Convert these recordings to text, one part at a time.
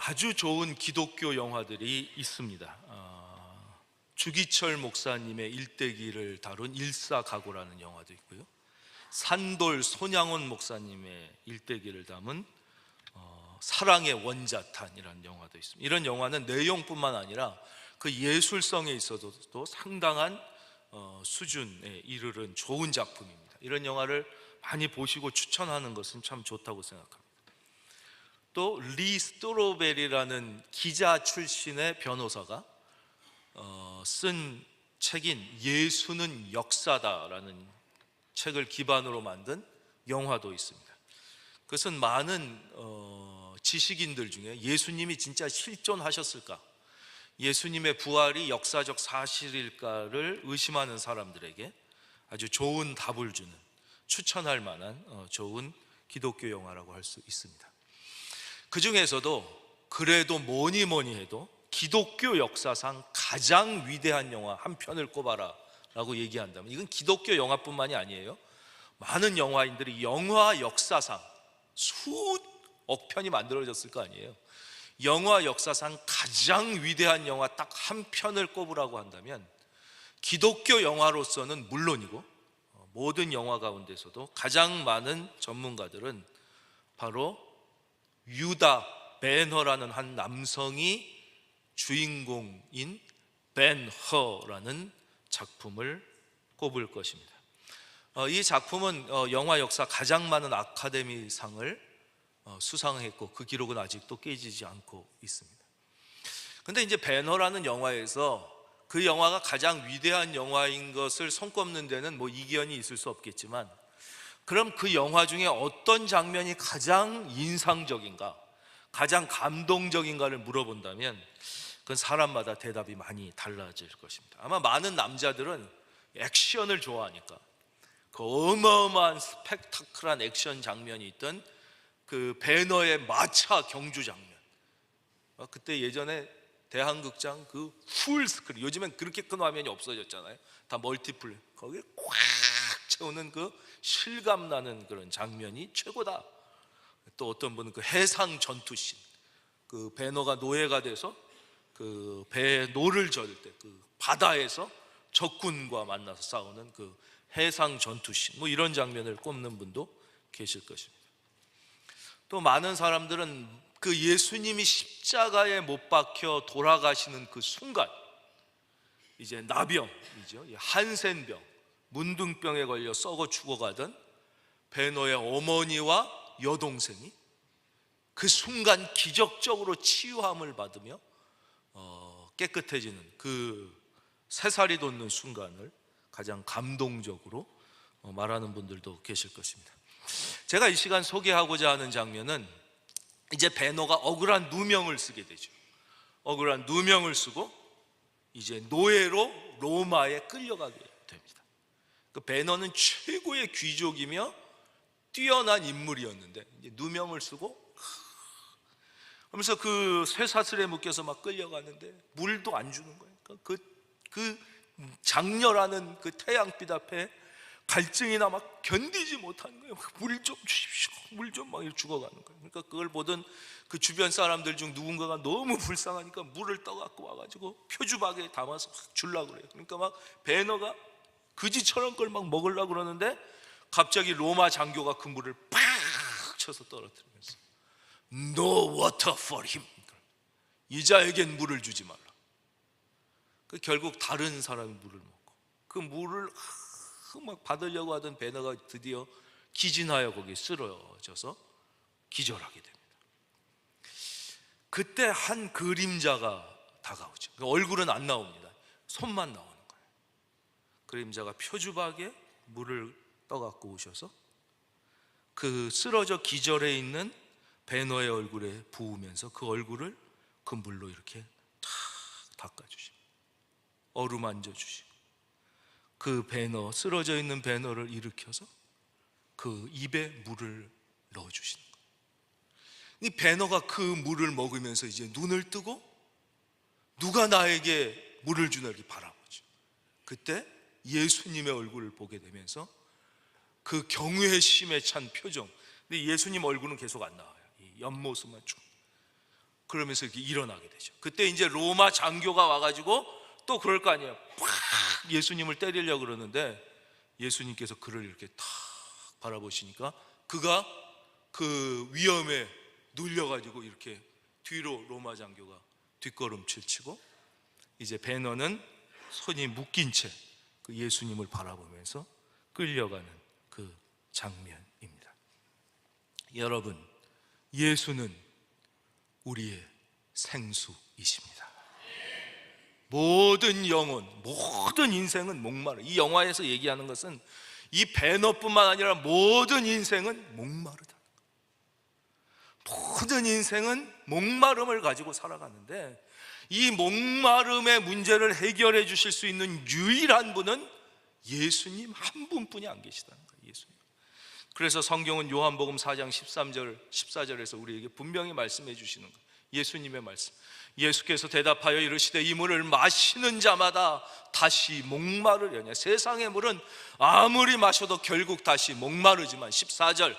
아주 좋은 기독교 영화들이 있습니다. 주기철 목사님의 일대기를 다룬 일사각오라는 영화도 있고요, 산돌 손양원 목사님의 일대기를 담은 사랑의 원자탄이라는 영화도 있습니다. 이런 영화는 내용뿐만 아니라 그 예술성에 있어서도 상당한 수준에 이르는 좋은 작품입니다. 이런 영화를 많이 보시고 추천하는 것은 참 좋다고 생각합니다. 또 리 스트로베리라는 기자 출신의 변호사가 쓴 책인 예수는 역사다라는 책을 기반으로 만든 영화도 있습니다. 그것은 많은 지식인들 중에 예수님이 진짜 실존하셨을까, 예수님의 부활이 역사적 사실일까를 의심하는 사람들에게 아주 좋은 답을 주는, 추천할 만한 좋은 기독교 영화라고 할 수 있습니다. 그 중에서도 그래도 뭐니 해도 기독교 역사상 가장 위대한 영화 한 편을 꼽아라 라고 얘기한다면, 이건 기독교 영화뿐만이 아니에요. 많은 영화인들이 영화 역사상 수억 편이 만들어졌을 거 아니에요. 영화 역사상 가장 위대한 영화 딱 한 편을 꼽으라고 한다면, 기독교 영화로서는 물론이고 모든 영화 가운데서도 가장 많은 전문가들은 바로 유다 배너라는 한 남성이 주인공인 벤허라는 작품을 꼽을 것입니다. 이 작품은 영화 역사 가장 많은 아카데미상을 수상했고 그 기록은 아직도 깨지지 않고 있습니다. 근데 이제 배너라는 영화에서 그 영화가 가장 위대한 영화인 것을 손꼽는 데는 뭐 이견이 있을 수 없겠지만, 그럼 그 영화 중에 어떤 장면이 가장 인상적인가, 가장 감동적인가를 물어본다면 그건 사람마다 대답이 많이 달라질 것입니다. 아마 많은 남자들은 액션을 좋아하니까 그 어마어마한 스펙타클한 액션 장면이 있던 그 배너의 마차 경주 장면, 그때 예전에 대한극장 그 풀스크린, 요즘엔 그렇게 큰 화면이 없어졌잖아요. 다 멀티플레이, 거기에 꽉 채우는 그 실감나는 그런 장면이 최고다. 또 어떤 분은 그 해상 전투씬, 그 배너가 노예가 돼서 그 배에 노를 저을 때 그 바다에서 적군과 만나서 싸우는 그 해상 전투씬, 뭐 이런 장면을 꼽는 분도 계실 것입니다. 또 많은 사람들은 그 예수님이 십자가에 못 박혀 돌아가시는 그 순간, 이제 나병이죠, 한센병, 문둥병에 걸려 썩어 죽어가던 베너의 어머니와 여동생이 그 순간 기적적으로 치유함을 받으며 깨끗해지는 그 새살이 돋는 순간을 가장 감동적으로 말하는 분들도 계실 것입니다. 제가 이 시간 소개하고자 하는 장면은, 이제 베너가 억울한 누명을 쓰게 되죠. 억울한 누명을 쓰고 이제 노예로 로마에 끌려가게 됩니다. 그 베너는 최고의 귀족이며 뛰어난 인물이었는데 이제 누명을 쓰고 하면서 그 쇠사슬에 묶여서 막 끌려가는데 물도 안 주는 거예요. 그 장렬하는 그 태양빛 앞에 갈증이나 막 견디지 못하는 거예요. 물 좀 주십시오, 물 좀, 막 죽어가는 거예요. 그러니까 그걸 보던 그 주변 사람들 중 누군가가 너무 불쌍하니까 물을 떠갖고 와가지고 표주박에 담아서 확 주려고 그래요. 그러니까 막 베너가 그지처럼 그걸 막 먹으려고 그러는데 갑자기 로마 장교가 그 물을 팍 쳐서 떨어뜨리면서 No water for him, 이 자에겐 물을 주지 말라. 결국 다른 사람이 물을 먹고, 그 물을 막 받으려고 하던 베너가 드디어 기진하여 거기에 쓰러져서 기절하게 됩니다. 그때 한 그림자가 다가오죠. 얼굴은 안 나옵니다. 손만 나오는 거예요. 그림자가 표주박에 물을 떠갖고 오셔서 그 쓰러져 기절해 있는 베너의 얼굴에 부으면서 그 얼굴을 그 물로 이렇게 탁 닦아주시고 어루만져 주시고 그 베너, 쓰러져 있는 베너를 일으켜서 그 입에 물을 넣어주시는 거예요. 이 베너가 그 물을 먹으면서 이제 눈을 뜨고 누가 나에게 물을 주나 이렇게 바라보죠. 그때 예수님의 얼굴을 보게 되면서 그 경외심에 찬 표정, 근데 예수님 얼굴은 계속 안 나와요. 이 옆모습만 쭉. 그러면서 이렇게 일어나게 되죠. 그때 이제 로마 장교가 와가지고 또 그럴 거 아니에요. 팍 예수님을 때리려고 그러는데 예수님께서 그를 이렇게 탁 바라보시니까 그가 그 위험에 눌려가지고 이렇게 뒤로 로마 장교가 뒷걸음질 치고 이제 배너는 손이 묶인 채 그 예수님을 바라보면서 끌려가는 그 장면입니다. 여러분, 예수는 우리의 생수이십니다. 모든 영혼, 모든 인생은 목마르. 이 영화에서 얘기하는 것은 이 배너뿐만 아니라 모든 인생은 목마르다. 모든 인생은 목마름을 가지고 살아가는데 이 목마름의 문제를 해결해 주실 수 있는 유일한 분은 예수님 한 분뿐이 안 계시다는 거예요. 예수님. 그래서 성경은 요한복음 4장 13절 14절에서 우리에게 분명히 말씀해 주시는 거예요. 예수님의 말씀. 예수께서 대답하여 이르시되 이 물을 마시는 자마다 다시 목마르려냐. 세상의 물은 아무리 마셔도 결국 다시 목마르지만 14절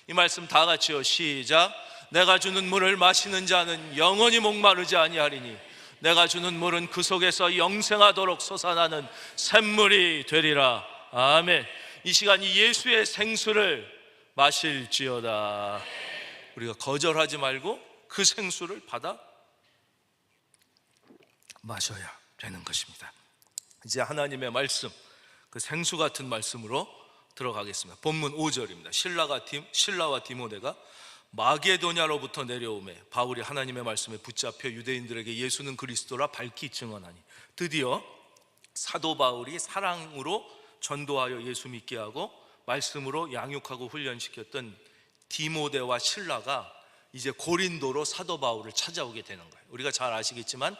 이 말씀 다 같이요. 시작. 내가 주는 물을 마시는 자는 영원히 목마르지 아니하리니 내가 주는 물은 그 속에서 영생하도록 솟아나는 샘물이 되리라. 아멘. 이 시간이 예수의 생수를 마실지어다. 우리가 거절하지 말고 그 생수를 받아 마셔야 되는 것입니다. 이제 하나님의 말씀, 그 생수 같은 말씀으로 들어가겠습니다. 본문 5절입니다. 신라와 디모데가 마게도냐로부터 내려오매 바울이 하나님의 말씀에 붙잡혀 유대인들에게 예수는 그리스도라 밝히 증언하니 드디어 사도 바울이 사랑으로 전도하여 예수 믿게 하고 말씀으로 양육하고 훈련시켰던 디모데와 신라가 이제 고린도로 사도 바울을 찾아오게 되는 거예요. 우리가 잘 아시겠지만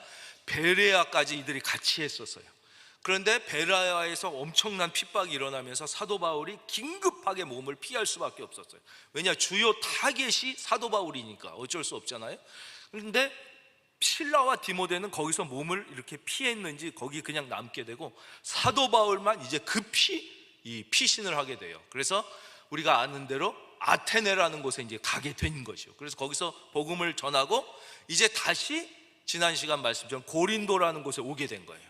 베레아까지 이들이 같이 했었어요. 그런데 베레아에서 엄청난 핍박이 일어나면서 사도 바울이 긴급하게 몸을 피할 수밖에 없었어요. 왜냐, 주요 타겟이 사도 바울이니까 어쩔 수 없잖아요. 그런데 신라와 디모데는 거기서 몸을 이렇게 피했는지 거기 그냥 남게 되고 사도 바울만 이제 급히 피신을 하게 돼요. 그래서 우리가 아는 대로 아테네라는 곳에 이제 가게 된 것이요. 그래서 거기서 복음을 전하고 이제 다시 지난 시간 말씀처럼 고린도라는 곳에 오게 된 거예요.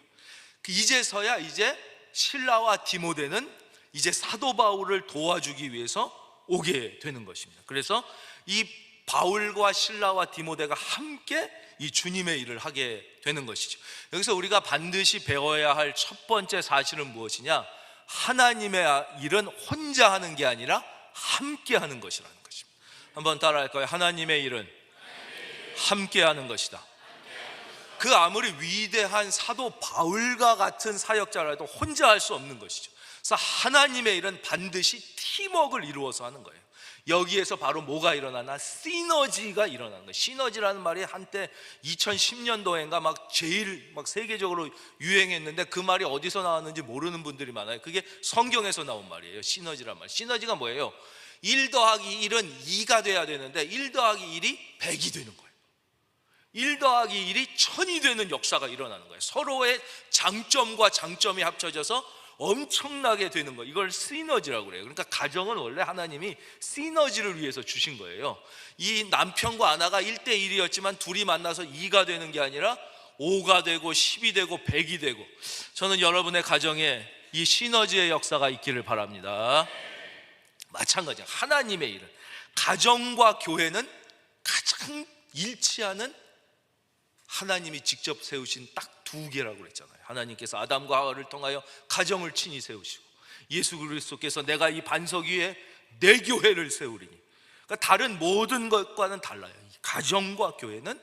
이제서야 이제 신라와 디모데는 이제 사도 바울을 도와주기 위해서 오게 되는 것입니다. 그래서 이 바울과 신라와 디모데가 함께 이 주님의 일을 하게 되는 것이죠. 여기서 우리가 반드시 배워야 할 첫 번째 사실은 무엇이냐? 하나님의 일은 혼자 하는 게 아니라 함께 하는 것이라는 것입니다. 한번 따라할까요? 하나님의 일은 함께 하는 것이다. 그 아무리 위대한 사도 바울과 같은 사역자라도 혼자 할 수 없는 것이죠. 그래서 하나님의 일은 반드시 팀워크를 이루어서 하는 거예요. 여기에서 바로 뭐가 일어나나? 시너지가 일어나는 거예요. 시너지라는 말이 한때 2010년도인가 제일 세계적으로 유행했는데 그 말이 어디서 나왔는지 모르는 분들이 많아요. 그게 성경에서 나온 말이에요. 시너지란 말. 시너지가 뭐예요? 1 더하기 1은 2가 돼야 되는데 1 더하기 1이 100이 되는 거예요. 1 더하기 1이 1000이 되는 역사가 일어나는 거예요. 서로의 장점과 장점이 합쳐져서 엄청나게 되는 거예요. 이걸 시너지라고 그래요. 그러니까 가정은 원래 하나님이 시너지를 위해서 주신 거예요. 이 남편과 아내가 1대1이었지만 둘이 만나서 2가 되는 게 아니라 5가 되고 10이 되고 100이 되고, 저는 여러분의 가정에 이 시너지의 역사가 있기를 바랍니다. 마찬가지야. 하나님의 일은, 가정과 교회는 가장 일치하는 하나님이 직접 세우신 딱 2개라고 그랬잖아요. 하나님께서 아담과 하와를 통하여 가정을 친히 세우시고 예수 그리스도께서 내가 이 반석 위에 내 교회를 세우리니. 그러니까 다른 모든 것과는 달라요. 이 가정과 교회는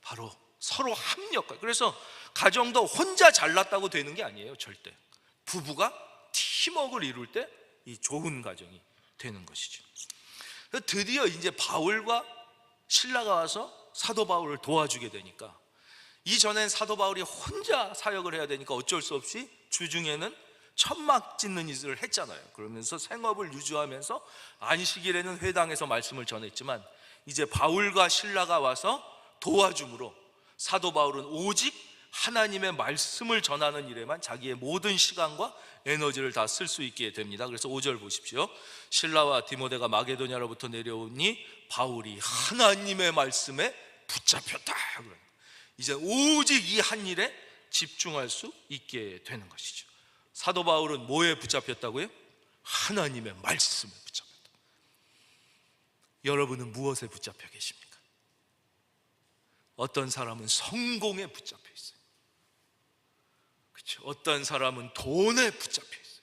바로 서로 합력할. 그래서 가정도 혼자 잘났다고 되는 게 아니에요. 절대. 부부가 팀워크를 이룰 때 이 좋은 가정이 되는 것이죠. 드디어 이제 바울과 신라가 와서 사도 바울을 도와주게 되니까, 이전엔 사도 바울이 혼자 사역을 해야 되니까 어쩔 수 없이 주중에는 천막 짓는 일을 했잖아요. 그러면서 생업을 유지하면서 안식일에는 회당에서 말씀을 전했지만 이제 바울과 신라가 와서 도와줌으로 사도 바울은 오직 하나님의 말씀을 전하는 일에만 자기의 모든 시간과 에너지를 다 쓸 수 있게 됩니다. 그래서 5절 보십시오. 신라와 디모데가 마게도냐로부터 내려오니 바울이 하나님의 말씀에 붙잡혔다. 이제 오직 이 한 일에 집중할 수 있게 되는 것이죠. 사도 바울은 뭐에 붙잡혔다고요? 하나님의 말씀에 붙잡혔다. 여러분은 무엇에 붙잡혀 계십니까? 어떤 사람은 성공에 붙잡혀 있어요. 그렇죠? 어떤 사람은 돈에 붙잡혀 있어요.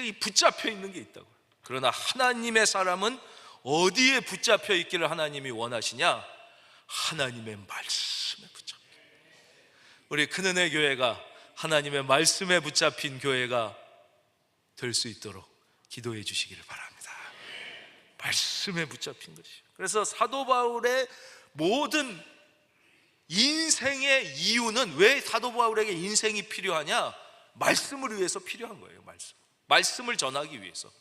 이 붙잡혀 있는 게 있다고요. 그러나 하나님의 사람은 어디에 붙잡혀 있기를 하나님이 원하시냐? 하나님의 말씀에 붙잡혀. 우리 큰은혜 교회가 하나님의 말씀에 붙잡힌 교회가 될 수 있도록 기도해 주시기를 바랍니다. 말씀에 붙잡힌 것이요. 그래서 사도 바울의 모든 인생의 이유는, 왜 사도 바울에게 인생이 필요하냐? 말씀을 위해서 필요한 거예요. 말씀을 전하기 위해서.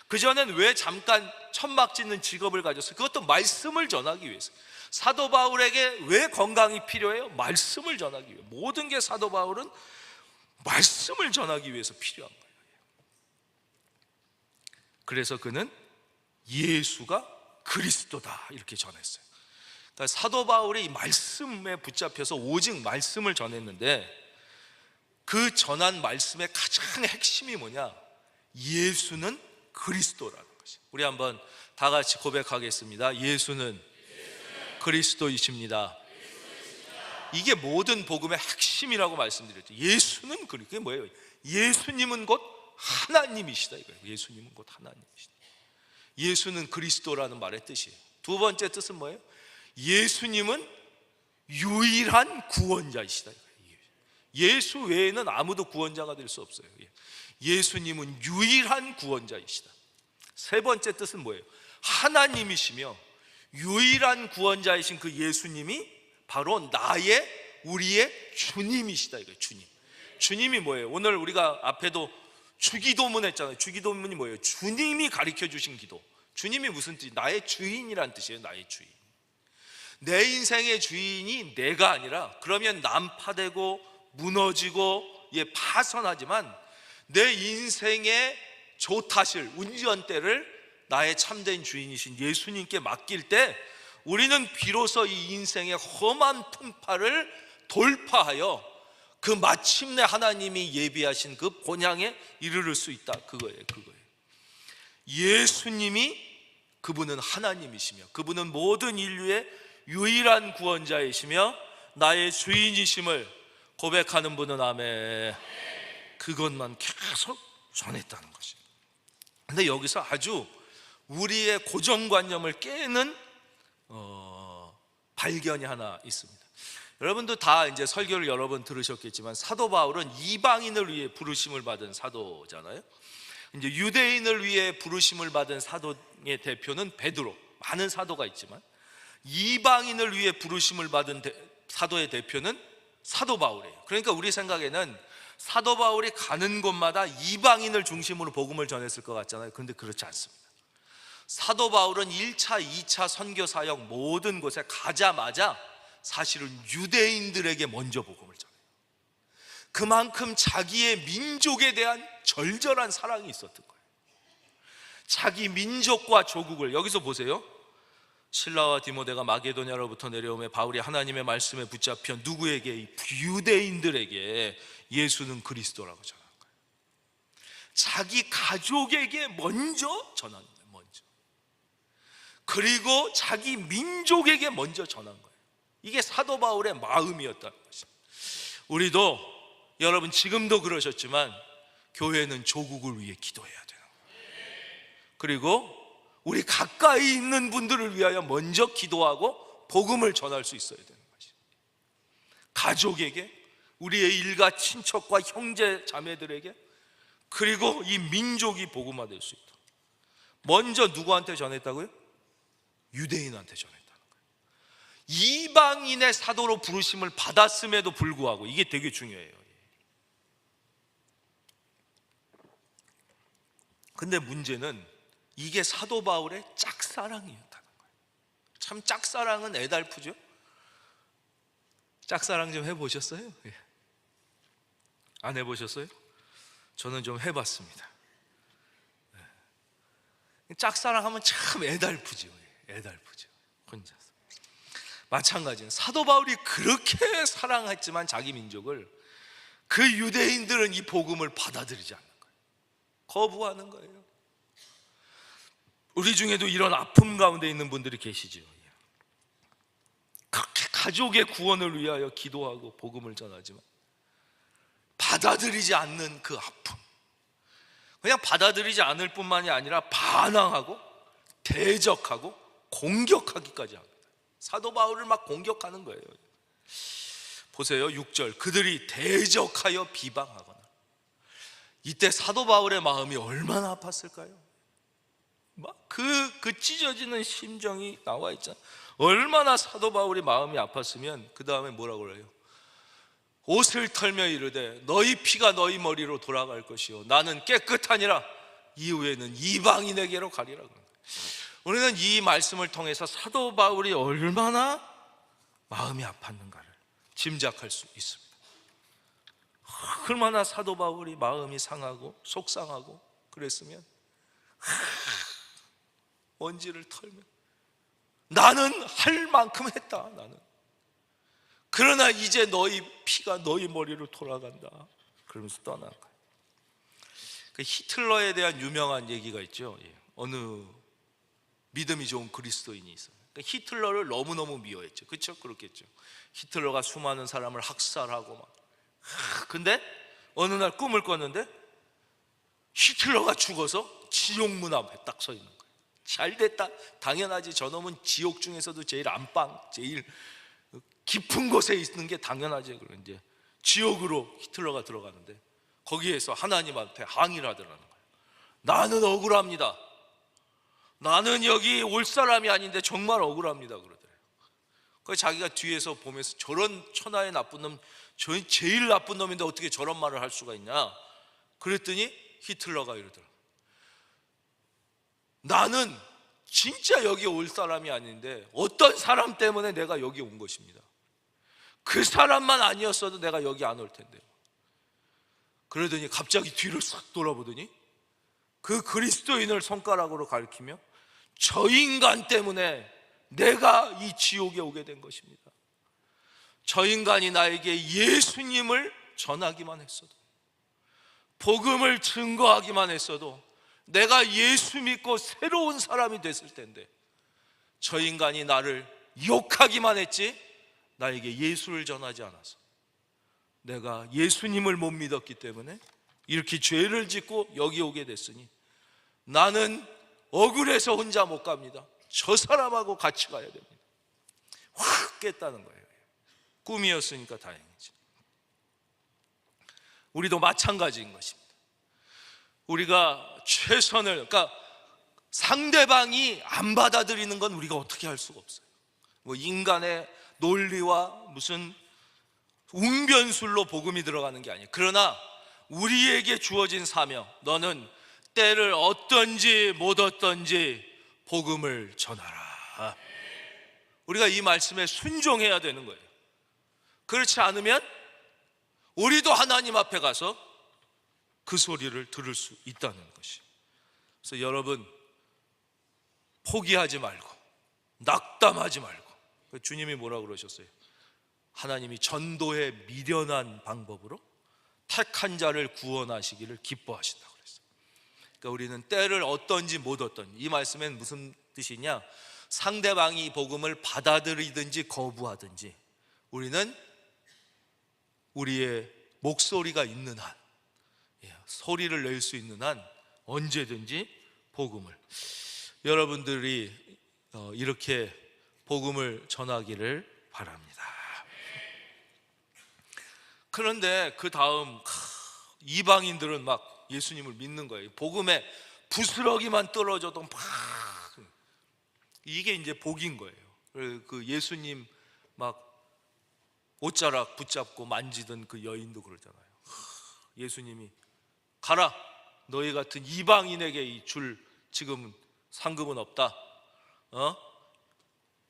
그전엔 왜 잠깐 천막 짓는 직업을 가졌어요? 그것도 말씀을 전하기 위해서. 사도 바울에게 왜 건강이 필요해요? 말씀을 전하기 위해. 모든 게 사도 바울은 말씀을 전하기 위해서 필요한 거예요. 그래서 그는 예수가 그리스도다 이렇게 전했어요. 그러니까 사도 바울이 말씀에 붙잡혀서 오직 말씀을 전했는데, 그 전한 말씀의 가장 핵심이 뭐냐? 예수는 그리스도라는 것이. 우리 한번 다 같이 고백하겠습니다. 예수는 그리스도이십니다. 이게 모든 복음의 핵심이라고 말씀드렸죠. 예수는 그게 뭐예요? 예수님은 곧 하나님이시다 이거예요. 예수님은 곧 하나님이시다. 예수는 그리스도라는 말의 뜻이에요. 두 번째 뜻은 뭐예요? 예수님은 유일한 구원자이시다 이거예요. 예수 외에는 아무도 구원자가 될 수 없어요. 예수님은 유일한 구원자이시다. 세 번째 뜻은 뭐예요? 하나님이시며 유일한 구원자이신 그 예수님이 바로 우리의 주님이시다 이거예요. 주님이 뭐예요? 오늘 우리가 앞에도 주기도문 했잖아요. 주기도문이 뭐예요? 주님이 가르쳐 주신 기도. 주님이 무슨 뜻이에요? 나의 주인이란 뜻이에요. 나의 주인. 내 인생의 주인이 내가 아니라, 그러면 난파되고 무너지고 파선하지만, 내 인생의 조타실, 운전대를 나의 참된 주인이신 예수님께 맡길 때, 우리는 비로소 이 인생의 험한 풍파를 돌파하여 그 마침내 하나님이 예비하신 그 본향에 이르를 수 있다. 그거예요. 예수님이, 그분은 하나님이시며 그분은 모든 인류의 유일한 구원자이시며 나의 주인이심을 고백하는 분은 아멘. 그것만 계속 전했다는 것이에요. 근데 여기서 아주 우리의 고정관념을 깨는 발견이 하나 있습니다. 여러분도 다 이제 설교를 여러 번 들으셨겠지만, 사도 바울은 이방인을 위해 부르심을 받은 사도잖아요. 이제 유대인을 위해 부르심을 받은 사도의 대표는 베드로. 많은 사도가 있지만 이방인을 위해 부르심을 받은 사도의 대표는 사도 바울이에요. 그러니까 우리 생각에는 사도 바울이 가는 곳마다 이방인을 중심으로 복음을 전했을 것 같잖아요. 그런데 그렇지 않습니다. 사도 바울은 1차, 2차 선교 사역 모든 곳에 가자마자 사실은 유대인들에게 먼저 복음을 전해요. 그만큼 자기의 민족에 대한 절절한 사랑이 있었던 거예요. 자기 민족과 조국을, 여기서 보세요. 실라와 디모데가 마게도냐로부터 내려오며 바울이 하나님의 말씀에 붙잡혀 누구에게? 유대인들에게 예수는 그리스도라고 전한 거예요. 자기 가족에게 먼저 전하는 거예요. 먼저. 그리고 자기 민족에게 먼저 전한 거예요. 이게 사도 바울의 마음이었다는 것입니다. 우리도, 여러분 지금도 그러셨지만, 교회는 조국을 위해 기도해야 되는 거예요. 그리고 우리 가까이 있는 분들을 위하여 먼저 기도하고 복음을 전할 수 있어야 되는 것이죠. 가족에게, 우리의 일가 친척과 형제 자매들에게, 그리고 이 민족이 복음화될 수 있도록 먼저 누구한테 전했다고요? 유대인한테 전했다는 거예요. 이방인의 사도로 부르심을 받았음에도 불구하고, 이게 되게 중요해요. 근데 문제는 이게 사도 바울의 짝사랑이었다는 거예요. 참 짝사랑은 애달프죠? 짝사랑 좀 해보셨어요? 안 해보셨어요? 저는 좀 해봤습니다. 짝사랑하면 참 애달프죠. 혼자서. 마찬가지는 사도 바울이 그렇게 사랑했지만 자기 민족을, 그 유대인들은 이 복음을 받아들이지 않는 거예요. 거부하는 거예요. 우리 중에도 이런 아픔 가운데 있는 분들이 계시죠. 그렇게 가족의 구원을 위하여 기도하고 복음을 전하지만 받아들이지 않는 그 아픔, 그냥 받아들이지 않을 뿐만이 아니라 반항하고 대적하고 공격하기까지 합니다. 사도 바울을 막 공격하는 거예요. 보세요, 6절. 그들이 대적하여 비방하거나. 이때 사도 바울의 마음이 얼마나 아팠을까요? 막 그 찢어지는 심정이 나와 있잖아요. 얼마나 사도 바울이 마음이 아팠으면 그 다음에 뭐라고 그래요? 옷을 털며 이르되 너희 피가 너희 머리로 돌아갈 것이요 나는 깨끗하니라. 이후에는 이방인에게로 가리라. 우리는 이 말씀을 통해서 사도 바울이 얼마나 마음이 아팠는가를 짐작할 수 있습니다. 얼마나 사도 바울이 마음이 상하고 속상하고 그랬으면 먼지를 털며 나는 할 만큼 했다. 나는. 그러나 이제 너희 피가 너희 머리로 돌아간다. 그러면서 떠난 거예요. 그 히틀러에 대한 유명한 얘기가 있죠. 어느 믿음이 좋은 그리스도인이 있어요. 그러니까 히틀러를 너무너무 미워했죠. 그렇죠? 그렇겠죠. 히틀러가 수많은 사람을 학살하고 막. 근데 어느 날 꿈을 꿨는데 히틀러가 죽어서 지옥 문 앞에 딱 서 있는 거예요. 잘 됐다. 당연하지. 저놈은 지옥 중에서도 제일 안방, 제일 깊은 곳에 있는 게 당연하지. 그런 이제 지옥으로 히틀러가 들어가는데 거기에서 하나님한테 항의를 하더라는 거예요. 나는 억울합니다. 나는 여기 올 사람이 아닌데 정말 억울합니다. 그러더래요. 그래서 자기가 뒤에서 보면서 저런 천하의 나쁜 놈, 저 제일 나쁜 놈인데 어떻게 저런 말을 할 수가 있냐? 그랬더니 히틀러가 이러더라고요. 나는 진짜 여기 올 사람이 아닌데 어떤 사람 때문에 내가 여기 온 것입니다. 그 사람만 아니었어도 내가 여기 안 올 텐데. 그러더니 갑자기 뒤를 싹 돌아보더니 그 그리스도인을 손가락으로 가리키며 저 인간 때문에 내가 이 지옥에 오게 된 것입니다. 저 인간이 나에게 예수님을 전하기만 했어도, 복음을 증거하기만 했어도 내가 예수 믿고 새로운 사람이 됐을 텐데 저 인간이 나를 욕하기만 했지 나에게 예수를 전하지 않아서 내가 예수님을 못 믿었기 때문에 이렇게 죄를 짓고 여기 오게 됐으니 나는 억울해서 혼자 못 갑니다. 저 사람하고 같이 가야 됩니다. 확 깼다는 거예요. 꿈이었으니까 다행이지. 우리도 마찬가지인 것입니다. 우리가 최선을, 그러니까 상대방이 안 받아들이는 건 우리가 어떻게 할 수가 없어요. 뭐 인간의 논리와 무슨 웅변술로 복음이 들어가는 게 아니에요. 그러나 우리에게 주어진 사명, 너는 때를 얻든지 못 얻든지 복음을 전하라. 우리가 이 말씀에 순종해야 되는 거예요. 그렇지 않으면 우리도 하나님 앞에 가서 그 소리를 들을 수 있다는 것이. 그래서 여러분 포기하지 말고 낙담하지 말고, 주님이 뭐라고 그러셨어요? 하나님이 전도에 미련한 방법으로 택한 자를 구원하시기를 기뻐하신다고 그랬어요. 그러니까 우리는 때를 얻든지 못 얻든지, 이 말씀엔 무슨 뜻이냐? 상대방이 이 복음을 받아들이든지 거부하든지 우리는 우리의 목소리가 있는 한, 소리를 낼 수 있는 한 언제든지 복음을, 여러분들이 이렇게 복음을 전하기를 바랍니다. 그런데 그 다음 이방인들은 막 예수님을 믿는 거예요. 복음에 부스러기만 떨어져도 막, 이게 이제 복인 거예요. 그 예수님 막 옷자락 붙잡고 만지던 그 여인도 그러잖아요. 예수님이 가라, 너희 같은 이방인에게 이 줄 지금 상급은 없다.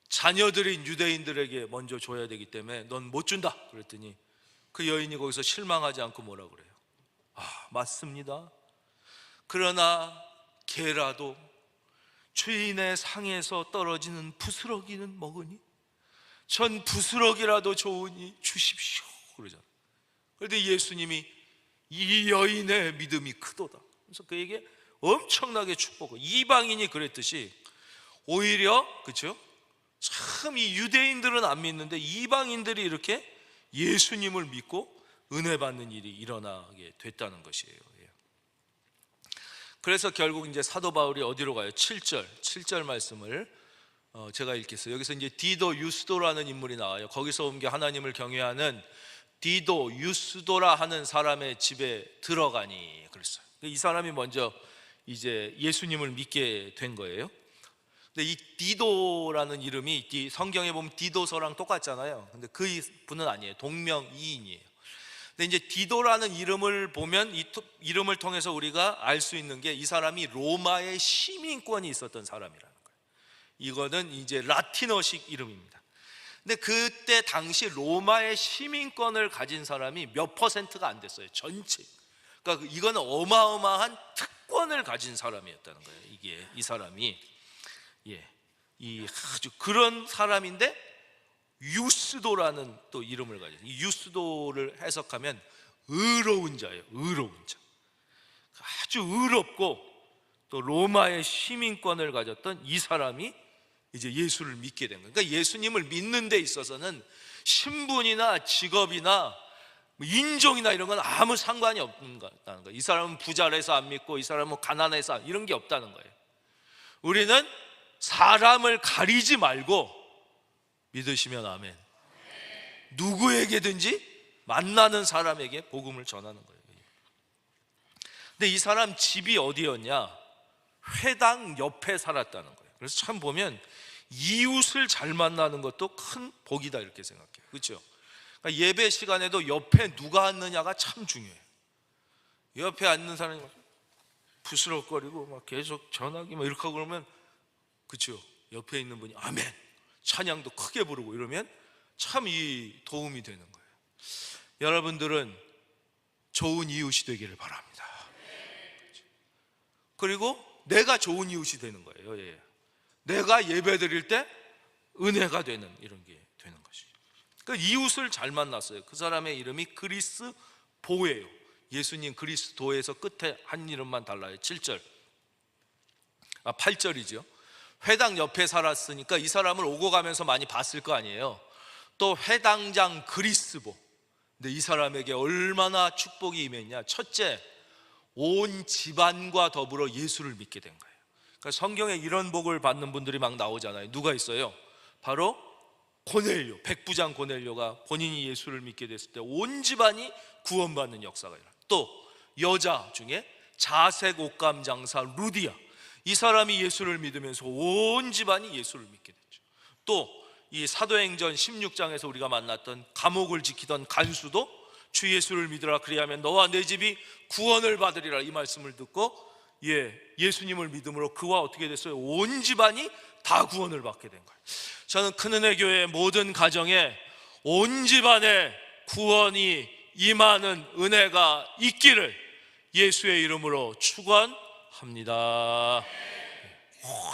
자녀들인 유대인들에게 먼저 줘야 되기 때문에 넌 못 준다. 그랬더니 그 여인이 거기서 실망하지 않고 뭐라 그래요? 맞습니다. 그러나 개라도 주인의 상에서 떨어지는 부스러기는 먹으니 전 부스럭이라도 좋으니 주십시오 그러잖아요. 그런데 예수님이 이 여인의 믿음이 크도다. 그래서 그에게 엄청나게 축복을, 이방인이 그랬듯이 오히려, 그렇죠? 참 이 유대인들은 안 믿는데 이방인들이 이렇게 예수님을 믿고 은혜 받는 일이 일어나게 됐다는 것이에요. 그래서 결국 이제 사도 바울이 어디로 가요? 7절 말씀을 제가 읽겠어요. 여기서 이제 디도 유스도라는 인물이 나와요. 거기서 온 게 하나님을 경외하는 디도 유스도라 하는 사람의 집에 들어가니 그랬어요. 이 사람이 먼저 이제 예수님을 믿게 된 거예요. 근데 이 디도라는 이름이 성경에 보면 디도서랑 똑같잖아요. 근데 그 분은 아니에요. 동명이인이에요. 근데 이제 디도라는 이름을 보면 이 이름을 통해서 우리가 알 수 있는 게 이 사람이 로마의 시민권이 있었던 사람이라는 거예요. 이거는 이제 라틴어식 이름입니다. 근데 그때 당시 로마의 시민권을 가진 사람이 몇 퍼센트가 안 됐어요. 전체. 그러니까 이거는 어마어마한 특권을 가진 사람이었다는 거예요. 이 사람이 이 아주 그런 사람인데 유스도라는 또 이름을 가진, 이 유스도를 해석하면 의로운 자예요. 의로운 자. 아주 의롭고 또 로마의 시민권을 가졌던 이 사람이 이제 예수를 믿게 된 거예요. 그러니까 예수님을 믿는 데 있어서는 신분이나 직업이나 인종이나 이런 건 아무 상관이 없다는 거예요. 이 사람은 부자라서 안 믿고 이 사람은 가난해서 이런 게 없다는 거예요. 우리는 사람을 가리지 말고 믿으시면 아멘. 누구에게든지 만나는 사람에게 복음을 전하는 거예요. 근데 이 사람 집이 어디였냐? 회당 옆에 살았다는 거예요. 그래서 참 보면 이웃을 잘 만나는 것도 큰 복이다 이렇게 생각해요. 그렇죠? 그러니까 예배 시간에도 옆에 누가 앉느냐가 참 중요해요. 옆에 앉는 사람이 부스럭거리고 막 계속 전화기 막 이렇게 하고 그러면, 그렇죠? 옆에 있는 분이 아멘, 찬양도 크게 부르고 이러면 참 이 도움이 되는 거예요. 여러분들은 좋은 이웃이 되기를 바랍니다. 그리고 내가 좋은 이웃이 되는 거예요. 내가 예배 드릴 때 은혜가 되는 이런 게 되는 것이죠. 그러니까 이웃을 잘 만났어요. 그 사람의 이름이 그리스보예요. 예수님 그리스도에서 끝에 한 이름만 달라요. 8절이죠. 회당 옆에 살았으니까 이 사람을 오고 가면서 많이 봤을 거 아니에요. 또 회당장 그리스보. 근데 이 사람에게 얼마나 축복이 임했냐? 첫째, 온 집안과 더불어 예수를 믿게 된 거예요. 그러니까 성경에 이런 복을 받는 분들이 막 나오잖아요. 누가 있어요? 바로 고넬료, 백부장 고넬료가 본인이 예수를 믿게 됐을 때 온 집안이 구원받는 역사가 일어나요. 또 여자 중에 자색 옷감 장사 루디아, 이 사람이 예수를 믿으면서 온 집안이 예수를 믿게 됐죠. 또 이 사도행전 16장에서 우리가 만났던 감옥을 지키던 간수도 주 예수를 믿으라, 그리하면 너와 내 집이 구원을 받으리라, 이 말씀을 듣고 예수님을 믿음으로 그와 어떻게 됐어요? 온 집안이 다 구원을 받게 된 거예요. 저는 큰은혜교회 모든 가정에 온 집안에 구원이 임하는 은혜가 있기를 예수의 이름으로 축원합니다.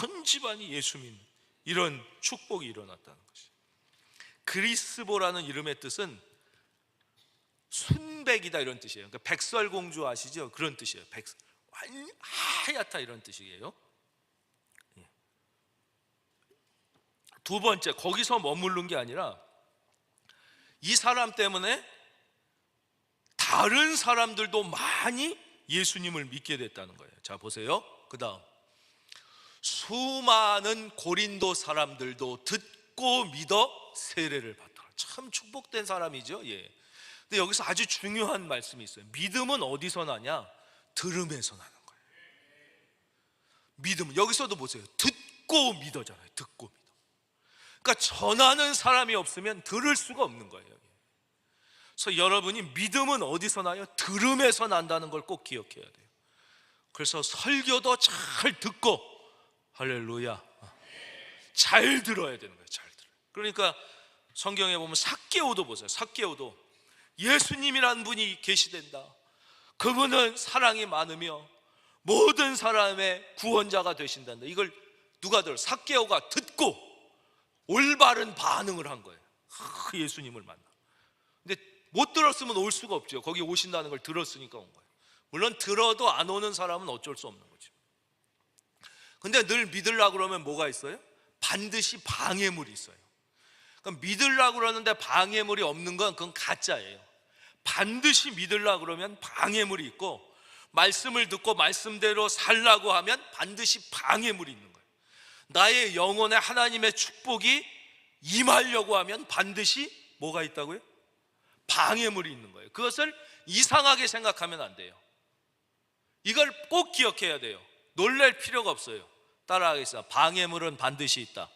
온 집안이 예수 믿는 이런 축복이 일어났다는 것이죠. 그리스보라는 이름의 뜻은 순백이다 이런 뜻이에요. 그러니까 백설공주 아시죠? 그런 뜻이에요. 하얗다 이런 뜻이에요. 두 번째, 거기서 머무른 게 아니라 이 사람 때문에 다른 사람들도 많이 예수님을 믿게 됐다는 거예요. 자 보세요. 그 다음, 수많은 고린도 사람들도 듣고 믿어 세례를 받더라. 참 축복된 사람이죠. 근데 여기서 아주 중요한 말씀이 있어요. 믿음은 어디서 나냐? 들음에서 나는 거예요. 믿음은 여기서도 보세요. 듣고 믿어잖아요. 듣고 믿어. 그러니까 전하는 사람이 없으면 들을 수가 없는 거예요. 그래서 여러분이 믿음은 어디서 나요? 들음에서 난다는 걸 꼭 기억해야 돼요. 그래서 설교도 잘 듣고, 할렐루야, 잘 들어야 되는 거예요. 잘 들어요. 그러니까 성경에 보면 삭개오도 보세요. 삭개오도 예수님이란 분이 계시된다. 그분은 사랑이 많으며 모든 사람의 구원자가 되신단다. 이걸 누가 들어요? 삭개오가 듣고 올바른 반응을 한 거예요. 예수님을 만나. 근데 못 들었으면 올 수가 없죠. 거기 오신다는 걸 들었으니까 온 거예요. 물론 들어도 안 오는 사람은 어쩔 수 없는 거죠. 근데 늘 믿으려고 그러면 뭐가 있어요? 반드시 방해물이 있어요. 그럼 믿으려고 그러는데 방해물이 없는 건 그건 가짜예요. 반드시 믿으려고 그러면 방해물이 있고, 말씀을 듣고 말씀대로 살라고 하면 반드시 방해물이 있는 거예요. 나의 영혼에 하나님의 축복이 임하려고 하면 반드시 뭐가 있다고요? 방해물이 있는 거예요. 그것을 이상하게 생각하면 안 돼요. 이걸 꼭 기억해야 돼요. 놀랄 필요가 없어요. 따라하겠습니다. 방해물은 반드시 있다.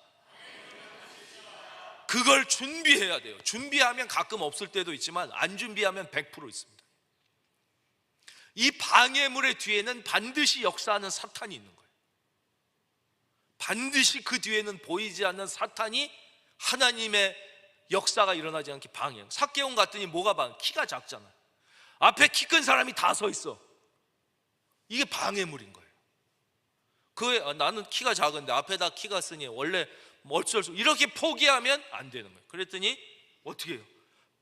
그걸 준비해야 돼요. 준비하면 가끔 없을 때도 있지만 안 준비하면 100% 있습니다. 이 방해물의 뒤에는 반드시 역사하는 사탄이 있는 거예요. 반드시 그 뒤에는 보이지 않는 사탄이 하나님의 역사가 일어나지 않게 방해해요. 삭개온 같더니 뭐가 방해? 키가 작잖아요. 앞에 키 큰 사람이 다 서 있어. 이게 방해물인 거예요. 나는 키가 작은데 앞에다 키가 쓰니 원래 어쩔 수, 이렇게 포기하면 안 되는 거예요. 그랬더니 어떻게 해요?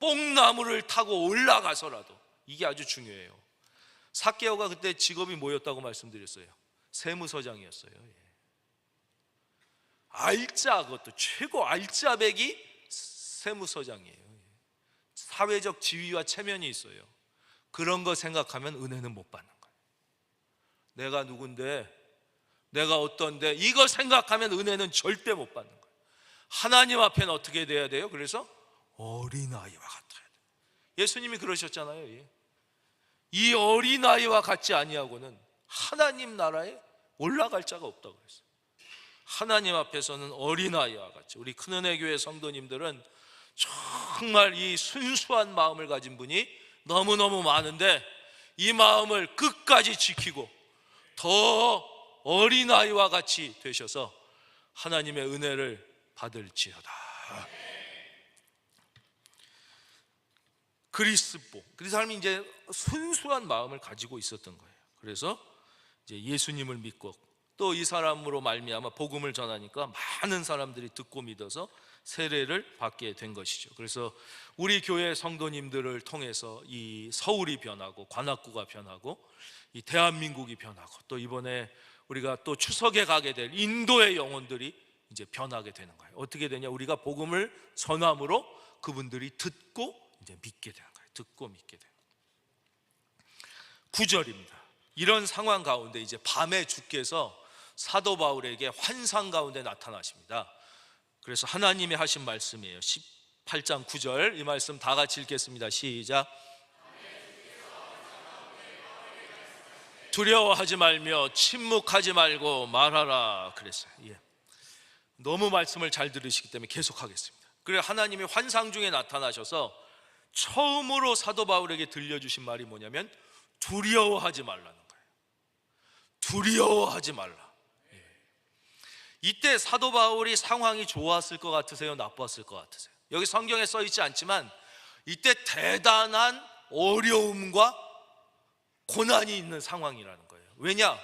뽕나무를 타고 올라가서라도, 이게 아주 중요해요. 삭개오가 그때 직업이 뭐였다고 말씀드렸어요? 세무서장이었어요. 알짜, 그것도 최고 알짜배기 세무서장이에요. 사회적 지위와 체면이 있어요. 그런 거 생각하면 은혜는 못 받는 거예요. 내가 누군데, 내가 어떤데, 이거 생각하면 은혜는 절대 못 받는 거예요. 하나님 앞에는 어떻게 돼야 돼요? 그래서 어린아이와 같아야 돼요. 예수님이 그러셨잖아요. 이 어린아이와 같지 아니하고는 하나님 나라에 올라갈 자가 없다고 그랬어요. 하나님 앞에서는 어린아이와 같이, 우리 큰은혜교회 성도님들은 정말 이 순수한 마음을 가진 분이 너무너무 많은데, 이 마음을 끝까지 지키고 더 어린아이와 같이 되셔서 하나님의 은혜를 받을지어다. 그리스도, 그 사람이 이제 순수한 마음을 가지고 있었던 거예요. 그래서 이제 예수님을 믿고, 또 이 사람으로 말미암아 복음을 전하니까 많은 사람들이 듣고 믿어서 세례를 받게 된 것이죠. 그래서 우리 교회 성도님들을 통해서 이 서울이 변하고 관악구가 변하고 이 대한민국이 변하고, 또 이번에 우리가 또 추석에 가게 될 인도의 영혼들이 이제 변하게 되는 거예요. 어떻게 되냐? 우리가 복음을 전함으로 그분들이 듣고 이제 믿게 되는 거예요. 듣고 믿게 되는 거예요. 9절입니다. 이런 상황 가운데 이제 밤에 주께서 사도 바울에게 환상 가운데 나타나십니다. 그래서 하나님이 하신 말씀이에요. 18장 9절, 이 말씀 다 같이 읽겠습니다. 시작. 두려워하지 말며 침묵하지 말고 말하라 그랬어요. 너무 말씀을 잘 들으시기 때문에 계속하겠습니다. 그래서 하나님이 환상 중에 나타나셔서 처음으로 사도 바울에게 들려주신 말이 뭐냐면 두려워하지 말라는 거예요. 두려워하지 말라. 이때 사도 바울이 상황이 좋았을 것 같으세요? 나빴을 것 같으세요? 여기 성경에 써 있지 않지만 이때 대단한 어려움과 고난이 있는 상황이라는 거예요. 왜냐?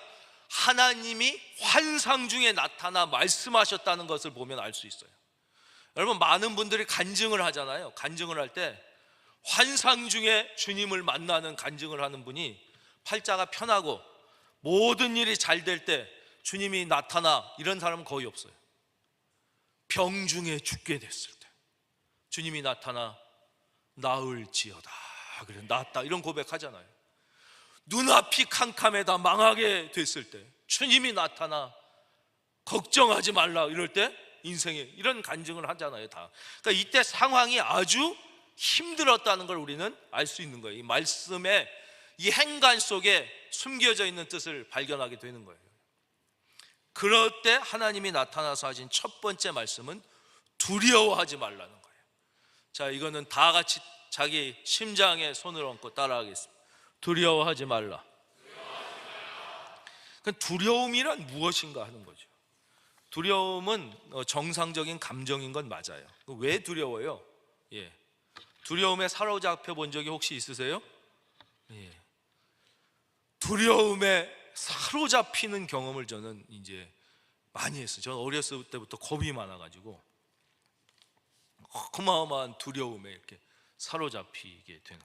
하나님이 환상 중에 나타나 말씀하셨다는 것을 보면 알 수 있어요. 여러분, 많은 분들이 간증을 하잖아요. 간증을 할 때 환상 중에 주님을 만나는 간증을 하는 분이 팔자가 편하고 모든 일이 잘 될 때 주님이 나타나, 이런 사람은 거의 없어요. 병 중에 죽게 됐을 때 주님이 나타나 나을지어다, 그래 낫다, 이런 고백하잖아요. 눈앞이 캄캄해다 망하게 됐을 때 주님이 나타나 걱정하지 말라, 이럴 때 인생에 이런 간증을 하잖아요. 다. 그러니까 이때 상황이 아주 힘들었다는 걸 우리는 알 수 있는 거예요. 이 말씀의 이 행간 속에 숨겨져 있는 뜻을 발견하게 되는 거예요. 그럴 때 하나님이 나타나서 하신 첫 번째 말씀은 두려워하지 말라는 거예요. 자, 이거는 다 같이 자기 심장에 손을 얹고 따라하겠습니다. 두려워하지 말라. 두려움이란 무엇인가 하는 거죠. 두려움은 정상적인 감정인 건 맞아요. 왜 두려워요? 두려움에 사로잡혀 본 적이 혹시 있으세요? 두려움에 사로잡히는 경험을 저는 이제 많이 했어요. 저는 어렸을 때부터 겁이 많아가지고 어마어마한 두려움에 이렇게 사로잡히게 되는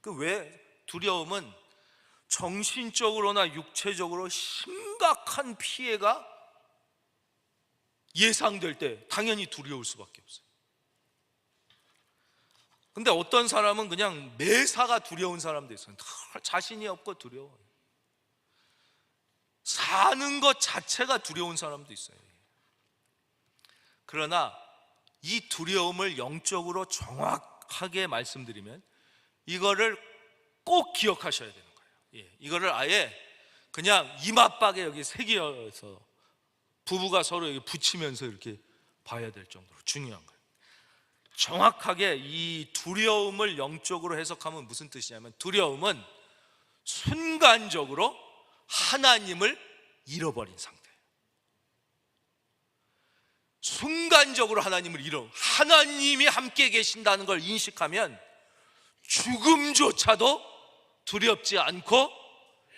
거예요. 왜 두려움은 정신적으로나 육체적으로 심각한 피해가 예상될 때 당연히 두려울 수밖에 없어요. 근데 어떤 사람은 그냥 매사가 두려운 사람도 있어요. 자신이 없고 두려워요. 사는 것 자체가 두려운 사람도 있어요. 그러나 이 두려움을 영적으로 정확하게 말씀드리면 이거를 꼭 기억하셔야 되는 거예요. 이거를 아예 그냥 이맛박에 여기 새겨서 부부가 서로 여기 붙이면서 이렇게 봐야 될 정도로 중요한 거예요. 정확하게 이 두려움을 영적으로 해석하면 무슨 뜻이냐면, 두려움은 순간적으로 하나님을 잃어버린 상태예요. 순간적으로 하나님이 함께 계신다는 걸 인식하면 죽음조차도 두렵지 않고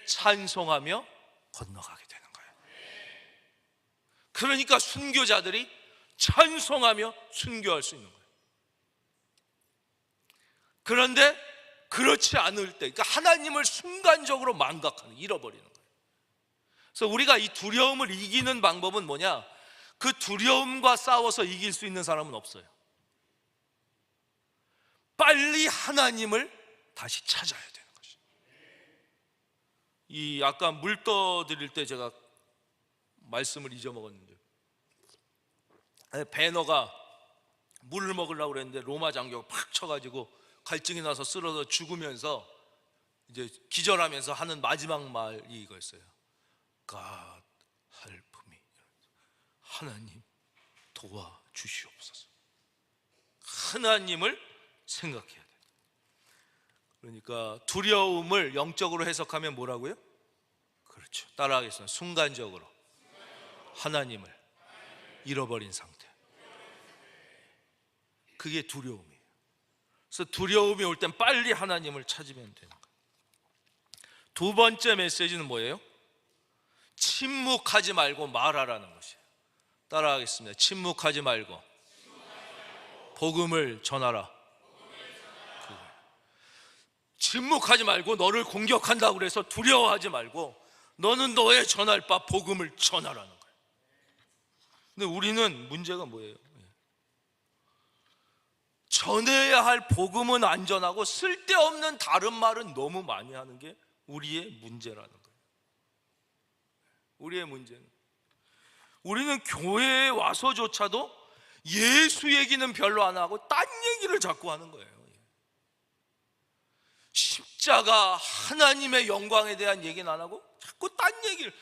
찬송하며 건너가게 되는 거예요. 그러니까 순교자들이 찬송하며 순교할 수 있는 거예요. 그런데 그렇지 않을 때, 그러니까 하나님을 순간적으로 잃어버리는 거예요. 그래서 우리가 이 두려움을 이기는 방법은 뭐냐? 그 두려움과 싸워서 이길 수 있는 사람은 없어요. 빨리 하나님을 다시 찾아야 되는 것이죠. 아까 물 떠드릴 때 제가 말씀을 잊어먹었는데, 베너가 물을 먹으려고 그랬는데 로마 장교가 팍 쳐가지고 갈증이 나서 쓰러져 죽으면서 이제 기절하면서 하는 마지막 말이 이거였어요. God help me. 하나님 도와주시옵소서. 하나님을 생각해야 돼요. 그러니까 두려움을 영적으로 해석하면 뭐라고요? 그렇죠. 따라하겠습니다. 순간적으로 하나님을 잃어버린 상태. 그게 두려움이에요. 그래서 두려움이 올 땐 빨리 하나님을 찾으면 되는 거예요. 두 번째 메시지는 뭐예요? 침묵하지 말고 말하라는 것이에요. 따라하겠습니다. 침묵하지 말고 복음을 전하라. 침묵하지 말고, 너를 공격한다고 그래서 두려워하지 말고 너는 너의 전할 바 복음을 전하라는 거예요. 근데 우리는 문제가 뭐예요? 전해야 할 복음은 안 전하고 쓸데없는 다른 말은 너무 많이 하는 게 우리의 문제라는 거예요. 우리의 문제는, 우리는 교회에 와서조차도 예수 얘기는 별로 안 하고 딴 얘기를 자꾸 하는 거예요. 십자가, 하나님의 영광에 대한 얘기는 안 하고 자꾸 딴 얘기를,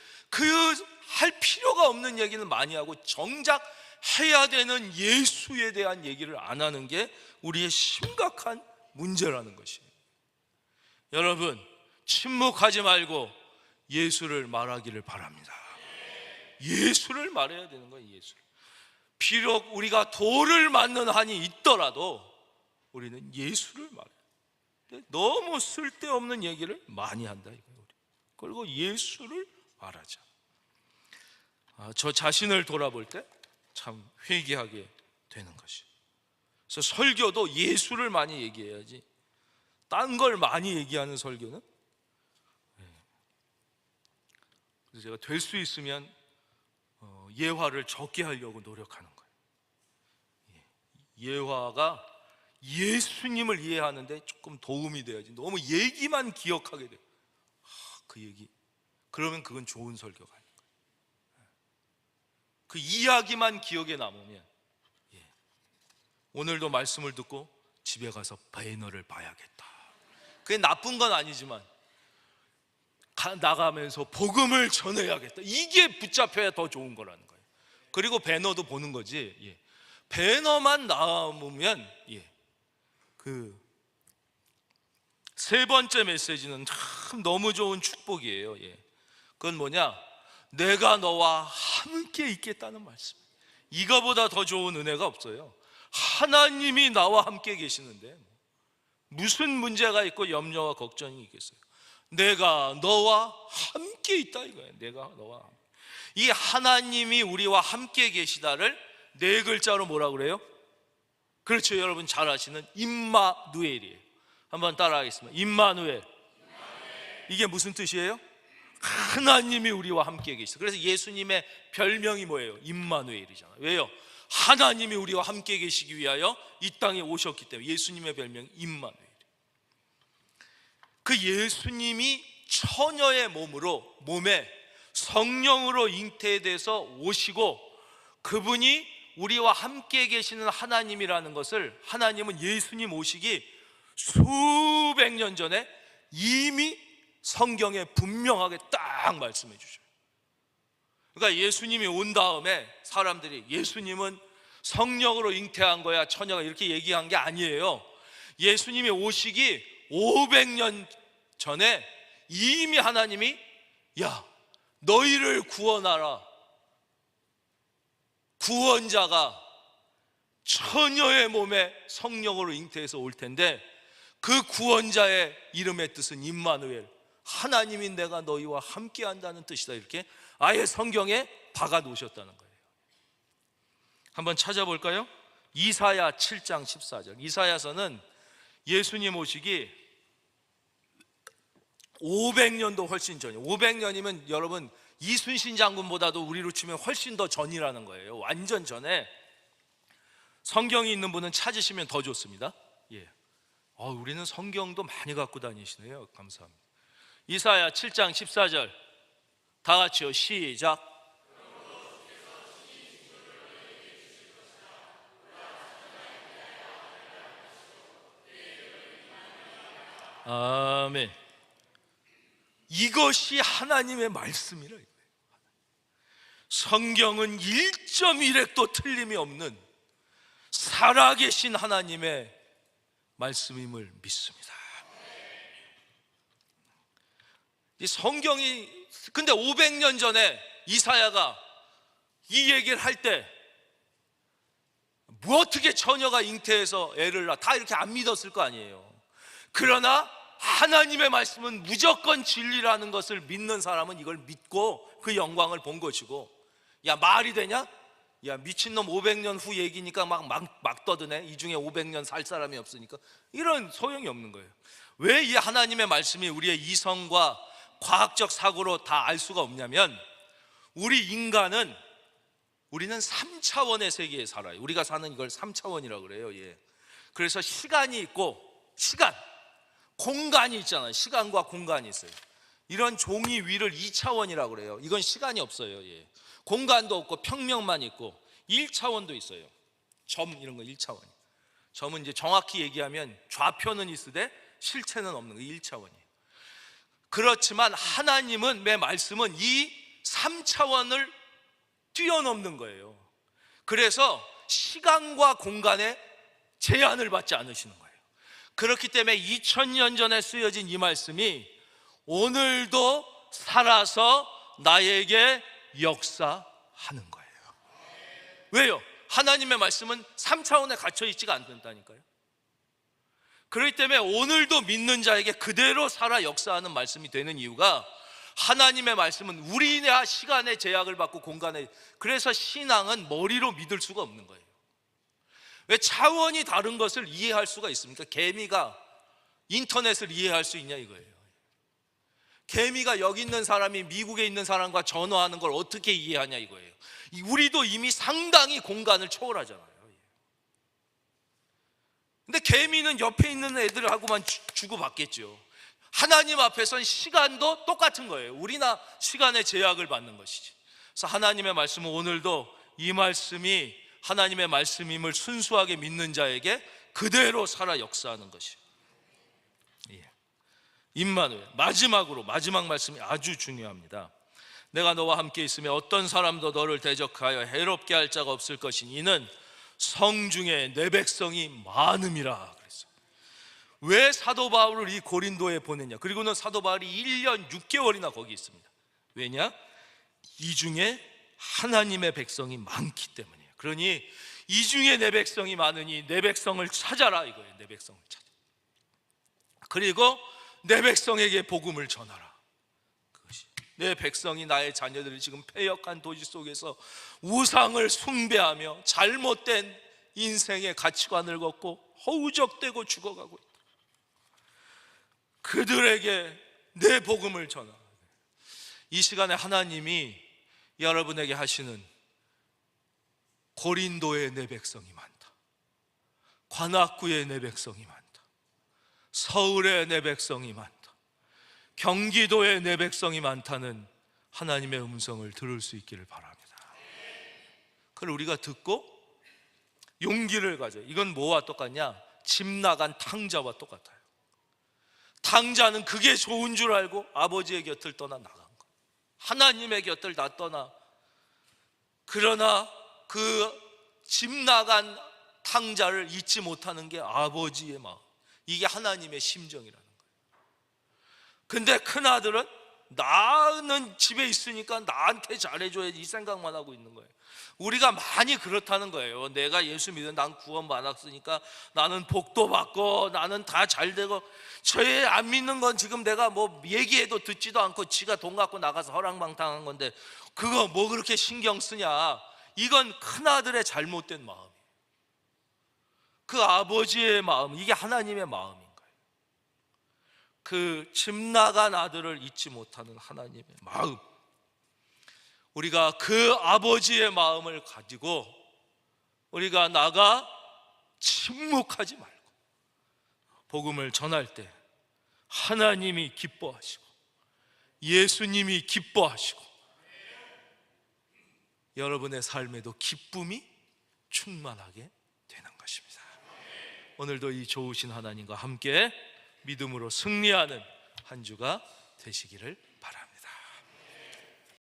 할 필요가 없는 얘기는 많이 하고 정작 해야 되는 예수에 대한 얘기를 안 하는 게 우리의 심각한 문제라는 것이에요. 여러분, 침묵하지 말고 예수를 말하기를 바랍니다. 예수를 말해야 되는 거예요. 예수를. 비록 우리가 돌을 맞는 한이 있더라도 우리는 예수를 말해요. 너무 쓸데없는 얘기를 많이 한다 이거예요. 그리고 예수를 말하자. 저 자신을 돌아볼 때 참 회개하게 되는 것이. 그래서 설교도 예수를 많이 얘기해야지 딴 걸 많이 얘기하는 설교는, 그래서 제가 될 수 있으면 예화를 적게 하려고 노력하는 거예요. 예화가 예수님을 이해하는데 조금 도움이 돼야지 너무 얘기만 기억하게 돼요. 그 얘기, 그러면 그건 좋은 설교가 아닌 거예요. 그 이야기만 기억에 남으면, 오늘도 말씀을 듣고 집에 가서 배너를 봐야겠다, 그게 나쁜 건 아니지만 나가면서 복음을 전해야겠다, 이게 붙잡혀야 더 좋은 거라는 거예요. 그리고 배너도 보는 거지. 배너만 남으면, 그 세 번째 메시지는 참 너무 좋은 축복이에요. 그건 뭐냐? 내가 너와 함께 있겠다는 말씀. 이거보다 더 좋은 은혜가 없어요. 하나님이 나와 함께 계시는데 무슨 문제가 있고 염려와 걱정이 있겠어요? 내가 너와 함께 있다 이거예요. 내가 너와 함께. 이 하나님이 우리와 함께 계시다를 네 글자로 뭐라 그래요? 그렇죠. 여러분 잘 아시는 임마누엘이에요. 한번 따라하겠습니다. 임마누엘. 이게 무슨 뜻이에요? 하나님이 우리와 함께 계시다. 그래서 예수님의 별명이 뭐예요? 임마누엘이잖아요. 왜요? 하나님이 우리와 함께 계시기 위하여 이 땅에 오셨기 때문에 예수님의 별명이 임마누엘. 그 예수님이 처녀의 몸에 성령으로 잉태돼서 오시고 그분이 우리와 함께 계시는 하나님이라는 것을, 하나님은 예수님 오시기 수백 년 전에 이미 성경에 분명하게 딱 말씀해 주셔요. 그러니까 예수님이 온 다음에 사람들이 예수님은 성령으로 잉태한 거야, 처녀가, 이렇게 얘기한 게 아니에요. 예수님이 오시기 500년 전에 이미 하나님이 야, 너희를 구원하라, 구원자가 처녀의 몸에 성령으로 잉태해서 올 텐데 그 구원자의 이름의 뜻은 임마누엘, 하나님이 내가 너희와 함께 한다는 뜻이다. 이렇게 아예 성경에 박아 놓으셨다는 거예요. 한번 찾아볼까요? 이사야 7장 14절. 이사야서는 예수님 오시기 500년도 훨씬 전이에요. 500년이면 여러분 이순신 장군보다도 우리로 치면 훨씬 더 전이라는 거예요. 완전 전에. 성경이 있는 분은 찾으시면 더 좋습니다. 예. 우리는 성경도 많이 갖고 다니시네요. 감사합니다. 이사야 7장 14절 다 같이요. 시작. 아멘. 이것이 하나님의 말씀이라 이거예요. 성경은 1.1획도 틀림이 없는 살아계신 하나님의 말씀임을 믿습니다. 이 성경이, 근데 500년 전에 이사야가 이 얘기를 할 때 뭐 어떻게 처녀가 잉태해서 애를 낳아, 다 이렇게 안 믿었을 거 아니에요. 그러나 하나님의 말씀은 무조건 진리라는 것을 믿는 사람은 이걸 믿고 그 영광을 본 것이고, 야 말이 되냐? 야 미친놈 500년 후 얘기니까 막 떠드네. 이 중에 500년 살 사람이 없으니까. 이런 소용이 없는 거예요. 왜 이 하나님의 말씀이 우리의 이성과 과학적 사고로 다 알 수가 없냐면, 우리는 3차원의 세계에 살아요. 우리가 사는 이걸 3차원이라고 그래요. 예. 그래서 시간이 있고, 공간이 있잖아요. 시간과 공간이 있어요. 이런 종이 위를 2차원이라고 그래요. 이건 시간이 없어요. 예. 공간도 없고 평면만 있고, 1차원도 있어요. 점 이런 거 1차원. 점은 이제 정확히 얘기하면 좌표는 있으되 실체는 없는 거 1차원이에요. 그렇지만 하나님은, 내 말씀은 이 3차원을 뛰어넘는 거예요. 그래서 시간과 공간에 제한을 받지 않으시는 거예요. 그렇기 때문에 2000년 전에 쓰여진 이 말씀이 오늘도 살아서 나에게 역사하는 거예요. 왜요? 하나님의 말씀은 3차원에 갇혀 있지가 않는다니까요. 그렇기 때문에 오늘도 믿는 자에게 그대로 살아 역사하는 말씀이 되는 이유가, 하나님의 말씀은 우리가 시간의 제약을 받고 공간에, 그래서 신앙은 머리로 믿을 수가 없는 거예요. 왜 차원이 다른 것을 이해할 수가 있습니까? 개미가 인터넷을 이해할 수 있냐 이거예요. 개미가 여기 있는 사람이 미국에 있는 사람과 전화하는 걸 어떻게 이해하냐 이거예요. 우리도 이미 상당히 공간을 초월하잖아요. 근데 개미는 옆에 있는 애들하고만 주고받겠죠. 하나님 앞에선 시간도 똑같은 거예요. 우리나 시간의 제약을 받는 것이지. 그래서 하나님의 말씀은 오늘도 이 말씀이 하나님의 말씀임을 순수하게 믿는 자에게 그대로 살아 역사하는 것이에요. 예. 임마누엘. 마지막으로, 마지막 말씀이 아주 중요합니다. 내가 너와 함께 있으며 어떤 사람도 너를 대적하여 해롭게 할 자가 없을 것이니 이는 성중에 내 백성이 많음이라 그랬어요. 왜 사도 바울을 이 고린도에 보냈냐? 그리고는 사도 바울이 1년 6개월이나 거기 있습니다. 왜냐? 이 중에 하나님의 백성이 많기 때문이에요. 그러니 이 중에 내 백성이 많으니 내 백성을 찾아라 이거예요. 내 백성을 찾아. 그리고 내 백성에게 복음을 전하라. 그것이 내 백성이, 나의 자녀들이 지금 패역한 도시 속에서 우상을 숭배하며 잘못된 인생의 가치관을 걷고 허우적대고 죽어가고 있다. 그들에게 내 복음을 전하. 이 시간에 하나님이 여러분에게 하시는, 고린도의 내 백성이 많다, 관악구의 내 백성이 많다, 서울의 내 백성이 많다, 경기도의 내 백성이 많다는 하나님의 음성을 들을 수 있기를 바랍니다. 그걸 우리가 듣고 용기를 가져요. 이건 뭐와 똑같냐? 집 나간 탕자와 똑같아요. 탕자는 그게 좋은 줄 알고 아버지의 곁을 떠나 나간 거예요. 하나님의 곁을 다 떠나. 그러나 그 집 나간 탕자를 잊지 못하는 게 아버지의 마음, 이게 하나님의 심정이라는 거예요. 근데 큰아들은 나는 집에 있으니까 나한테 잘해줘야지 이 생각만 하고 있는 거예요. 우리가 많이 그렇다는 거예요. 내가 예수 믿은, 난 구원 받았으니까 나는 복도 받고 나는 다 잘되고, 저애 안 믿는 건 지금 내가 뭐 얘기해도 듣지도 않고 지가 돈 갖고 나가서 허랑방탕한 건데 그거 뭐 그렇게 신경 쓰냐. 이건 큰아들의 잘못된 마음이에요. 그 아버지의 마음, 이게 하나님의 마음인 거예요. 그 집 나간 아들을 잊지 못하는 하나님의 마음, 우리가 그 아버지의 마음을 가지고 우리가 나가 침묵하지 말고 복음을 전할 때 하나님이 기뻐하시고 예수님이 기뻐하시고 여러분의 삶에도 기쁨이 충만하게 되는 것입니다. 오늘도 이 좋으신 하나님과 함께 믿음으로 승리하는 한 주가 되시기를 바랍니다.